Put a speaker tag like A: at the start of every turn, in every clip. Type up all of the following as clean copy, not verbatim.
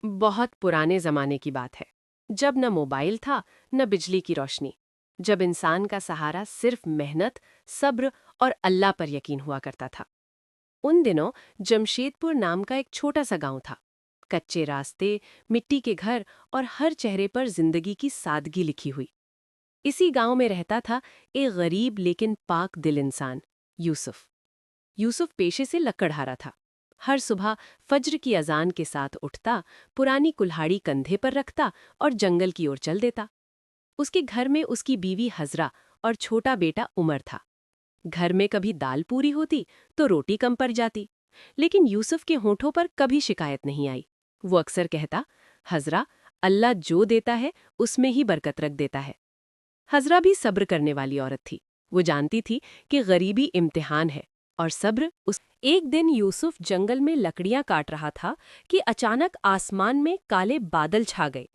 A: बहुत पुराने जमाने की बात है, जब न मोबाइल था न बिजली की रोशनी। जब इंसान का सहारा सिर्फ मेहनत, सब्र और अल्लाह पर यकीन हुआ करता था। उन दिनों जमशेदपुर नाम का एक छोटा सा गांव था। कच्चे रास्ते, मिट्टी के घर और हर चेहरे पर जिंदगी की सादगी लिखी हुई। इसी गांव में रहता था एक गरीब लेकिन पाक दिल इंसान, यूसुफ। यूसुफ पेशे से लकड़हारा था। हर सुबह फज्र की अजान के साथ उठता, पुरानी कुल्हाड़ी कंधे पर रखता और जंगल की ओर चल देता। उसके घर में उसकी बीवी हजरा और छोटा बेटा उमर था। घर में कभी दाल पूरी होती तो रोटी कम पड़ जाती, लेकिन यूसुफ के होठों पर कभी शिकायत नहीं आई। वो अक्सर कहता, हजरा, अल्लाह जो देता है उसमें ही बरकत रख देता है। हजरा भी सब्र करने वाली औरत थी। वो जानती थी कि गरीबी इम्तिहान है और सब्र उस। एक दिन यूसुफ जंगल में लकड़ियां काट रहा था कि अचानक आसमान में काले बादल छा गए।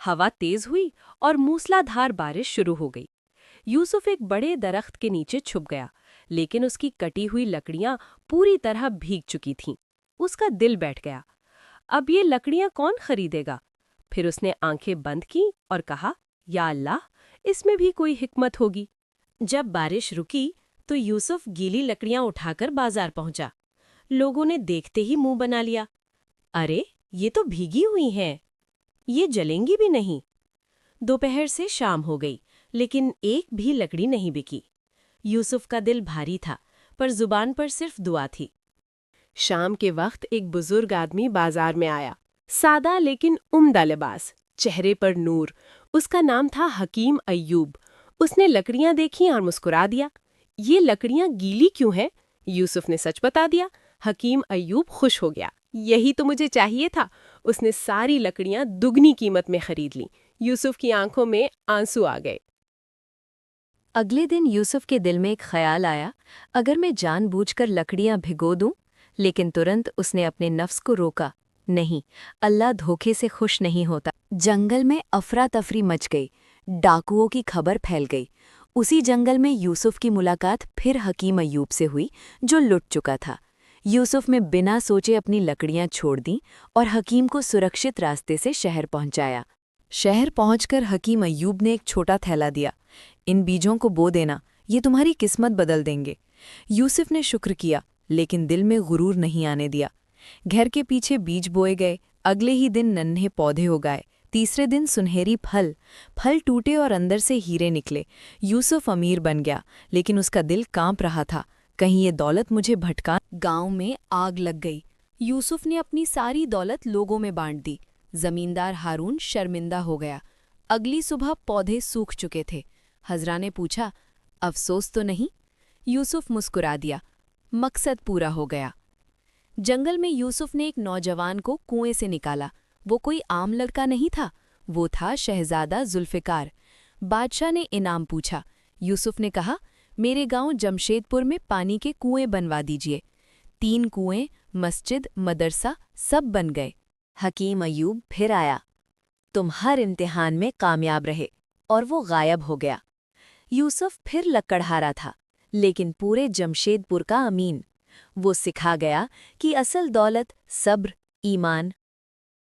A: हवा तेज हुई और मूसलाधार बारिश शुरू हो गई। यूसुफ एक बड़े दरख्त के नीचे छुप गया, लेकिन उसकी कटी हुई लकड़ियां पूरी तरह भीग चुकी थीं। उसका दिल बैठ गया। अब ये लकड़ियां कौन खरीदेगा? फिर उसने आंखें बंद की और कहा, या अल्लाह, इसमें भी कोई हिकमत होगी। जब बारिश रुकी तो यूसुफ गीली लकड़ियां उठाकर बाजार पहुंचा। लोगों ने देखते ही मुंह बना लिया। अरे, ये तो भीगी हुई हैं, ये जलेंगी भी नहीं। दोपहर से शाम हो गई, लेकिन एक भी लकड़ी नहीं बिकी। यूसुफ का दिल भारी था, पर जुबान पर सिर्फ दुआ थी। शाम के वक्त एक बुजुर्ग आदमी बाजार में आया। सादा लेकिन उम्दा लिबास, चेहरे पर नूर। उसका नाम था हकीम अय्यूब। उसने लकड़ियां देखी और मुस्कुरा दिया। ये लकड़ियां गीली क्यों हैं? यूसुफ ने सच बता दिया। हकीम अय्यूब खुश हो गया। यही तो मुझे चाहिए था। उसने सारी लकड़ियां दुगनी कीमत में खरीद लीं। यूसुफ की आंखों में आंसू आ गए। अगले दिन यूसुफ के दिल में एक ख्याल आया, अगर मैं जानबूझकर लकड़ियां भिगो दूं। लेकिन तुरंत उसने अपने नफ्स को रोका। नहीं, अल्लाह धोखे से खुश नहीं होता। जंगल में अफरा तफरी मच गई। डाकुओं की खबर फैल गई। उसी जंगल में यूसुफ की मुलाकात फिर हकीम अय्यूब से हुई, जो लुट चुका था। यूसुफ ने बिना सोचे अपनी लकड़ियां छोड़ दीं और हकीम को सुरक्षित रास्ते से शहर पहुंचाया। शहर पहुंचकर हकीम अय्यूब ने एक छोटा थैला दिया। इन बीजों को बो देना, ये तुम्हारी किस्मत बदल देंगे। यूसुफ ने शुक्र किया, लेकिन दिल में गुरूर नहीं आने दिया। घर के पीछे बीज बोए गए। अगले ही दिन नन्हे पौधे उगाए। तीसरे दिन सुनहरी फल। फल टूटे और अंदर से हीरे निकले। यूसुफ अमीर बन गया, लेकिन उसका दिल कांप रहा था, कहीं ये दौलत मुझे भटका। गांव में आग लग गई। यूसुफ ने अपनी सारी दौलत लोगों में बांट दी। जमींदार हारून शर्मिंदा हो गया। अगली सुबह पौधे सूख चुके थे। हजरा ने पूछा, अफसोस तो नहीं? यूसुफ मुस्कुरा दिया, मकसद पूरा हो गया। जंगल में यूसुफ ने एक नौजवान को कुएं से निकाला। वो कोई आम लड़का नहीं था, वो था शहजादा जुल्फ़िकार। बादशाह ने इनाम पूछा। यूसुफ ने कहा, मेरे गांव जमशेदपुर में पानी के कुएं बनवा दीजिए। 3 कुएं, मस्जिद, मदरसा सब बन गए। हकीम अय्यूब फिर आया। तुम हर इम्तिहान में कामयाब रहे। और वो गायब हो गया। यूसुफ फिर लकड़हारा था, लेकिन पूरे जमशेदपुर का अमीन। वो सिखा गया कि असल दौलत सब्र, ईमान